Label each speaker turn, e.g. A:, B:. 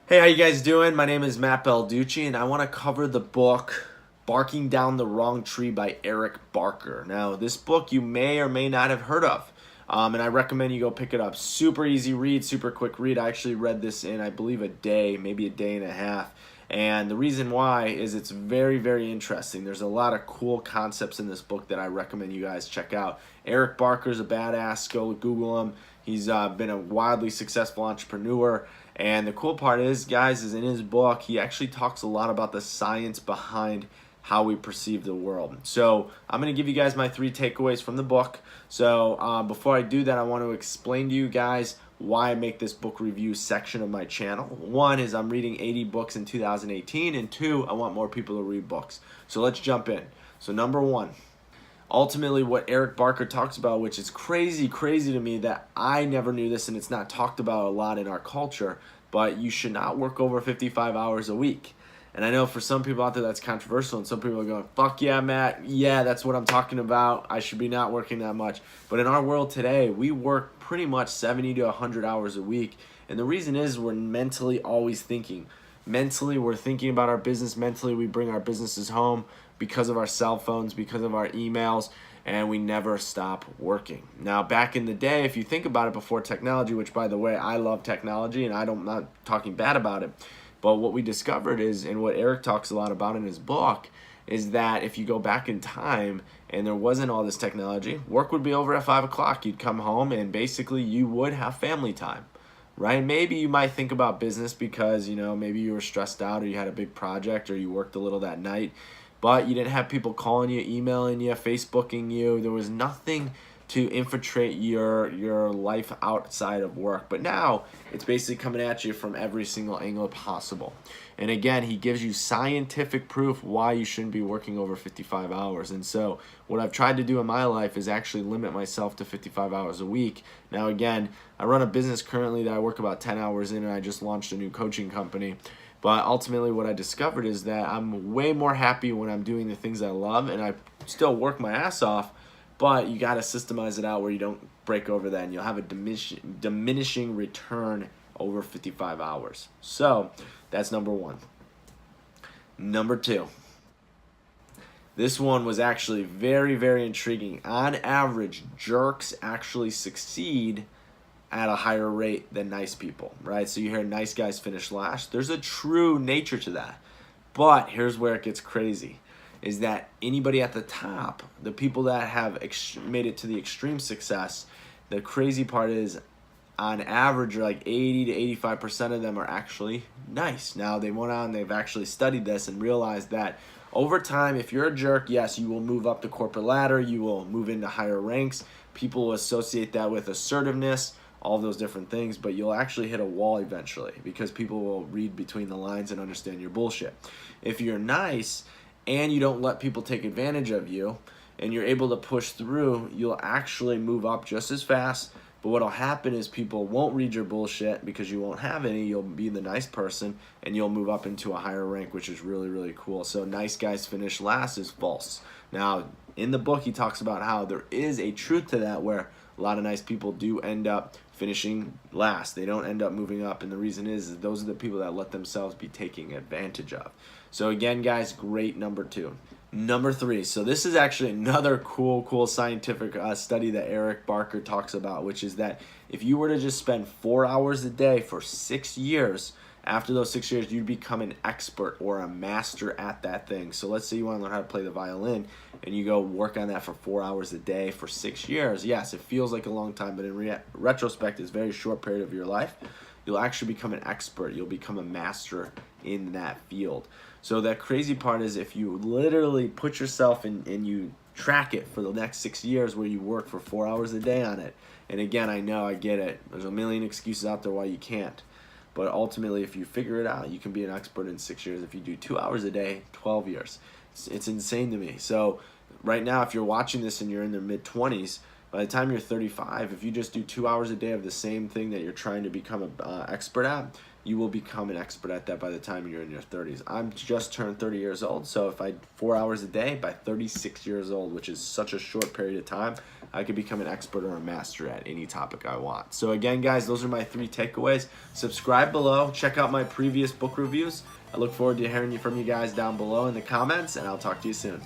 A: Hey, how you guys doing? My name is Matt Balducci, and I want to cover the book Barking Down the Wrong Tree by Eric Barker. Now, this book you may or may not have heard of, and I recommend you go pick it up. Super easy read, super quick read. I actually read this in, I believe, a day, maybe a day and a half. And the reason why is it's very, very interesting. There's a lot of cool concepts in this book that I recommend you guys check out. Eric Barker's a badass. Go Google him. He's been a wildly successful entrepreneur. And the cool part is, guys, is in his book, he actually talks a lot about the science behind how we perceive the world. So I'm going to give you guys my 3 takeaways from the book. So before I do that, I want to explain to you guys why I make this book review section of my channel. 1 is I'm reading 80 books in 2018, and 2, I want more people to read books. So let's jump in. So number 1. Ultimately, what Eric Barker talks about, which is crazy to me that I never knew this and it's not talked about a lot in our culture, but you should not work over 55 hours a week. And I know for some people out there that's controversial, and some people are going, fuck yeah, Matt, yeah, that's what I'm talking about. I should be not working that much. But in our world today, we work pretty much 70 to 100 hours a week. And the reason is we're mentally always thinking. Mentally, we're thinking about our business. Mentally, we bring our businesses home because of our cell phones, because of our emails, and we never stop working. Now, back in the day, if you think about it, before technology, which, by the way, I love technology, and I'm not talking bad about it, but what we discovered is, and what Eric talks a lot about in his book, is that if you go back in time and there wasn't all this technology, work would be over at 5 o'clock. You'd come home and basically you would have family time. Right? Maybe you might think about business because, maybe you were stressed out or you had a big project or you worked a little that night, but you didn't have people calling you, emailing you, Facebooking you. There was nothing to infiltrate your life outside of work. But now it's basically coming at you from every single angle possible. And again, he gives you scientific proof why you shouldn't be working over 55 hours. And so what I've tried to do in my life is actually limit myself to 55 hours a week. Now, again, I run a business currently that I work about 10 hours in, and I just launched a new coaching company. But ultimately what I discovered is that I'm way more happy when I'm doing the things I love, and I still work my ass off, but you got to systemize it out where you don't break over that, and you'll have a diminishing return over 55 hours. So that's number 1. Number 2. This one was actually very, very intriguing. On average, jerks actually succeed at a higher rate than nice people, right? So you hear nice guys finish last. There's a true nature to that. But here's where it gets crazy, is that anybody at the top, the people that have made it to the extreme success, the crazy part is on average, like 80 to 85% of them are actually nice. Now, they went on, they've actually studied this and realized that over time, if you're a jerk, yes, you will move up the corporate ladder, you will move into higher ranks. People will associate that with assertiveness, all those different things, but you'll actually hit a wall eventually because people will read between the lines and understand your bullshit. If you're nice and you don't let people take advantage of you and you're able to push through, you'll actually move up just as fast. But what'll happen is people won't read your bullshit because you won't have any. You'll be the nice person and you'll move up into a higher rank, which is really, really cool. So nice guys finish last is false. Now, in the book, he talks about how there is a truth to that where a lot of nice people do end up finishing last. They don't end up moving up, and the reason is those are the people that let themselves be taken advantage of. So again, guys, great number 2. Number 3. So this is actually another cool scientific study that Eric Barker talks about, which is that if you were to just spend 4 hours a day for 6 years, after those 6 years, you'd become an expert or a master at that thing. So let's say you want to learn how to play the violin and you go work on that for 4 hours a day for 6 years. Yes, it feels like a long time, but in retrospect, it's a very short period of your life. You'll actually become an expert. You'll become a master in that field. So that crazy part is if you literally put yourself in and you track it for the next 6 years where you work for 4 hours a day on it. And again, I know, I get it. There's a million excuses out there why you can't. But ultimately, if you figure it out, you can be an expert in 6 years. If you do 2 hours a day, 12 years. It's insane to me. So right now, if you're watching this and you're in the mid-20s, By the time you're 35, if you just do 2 hours a day of the same thing that you're trying to become an expert at, you will become an expert at that by the time you're in your 30s. I'm just turned 30 years old, so if I 4 hours a day, by 36 years old, which is such a short period of time, I could become an expert or a master at any topic I want. So again, guys, those are my 3 takeaways. Subscribe below. Check out my previous book reviews. I look forward to hearing from you guys down below in the comments, and I'll talk to you soon.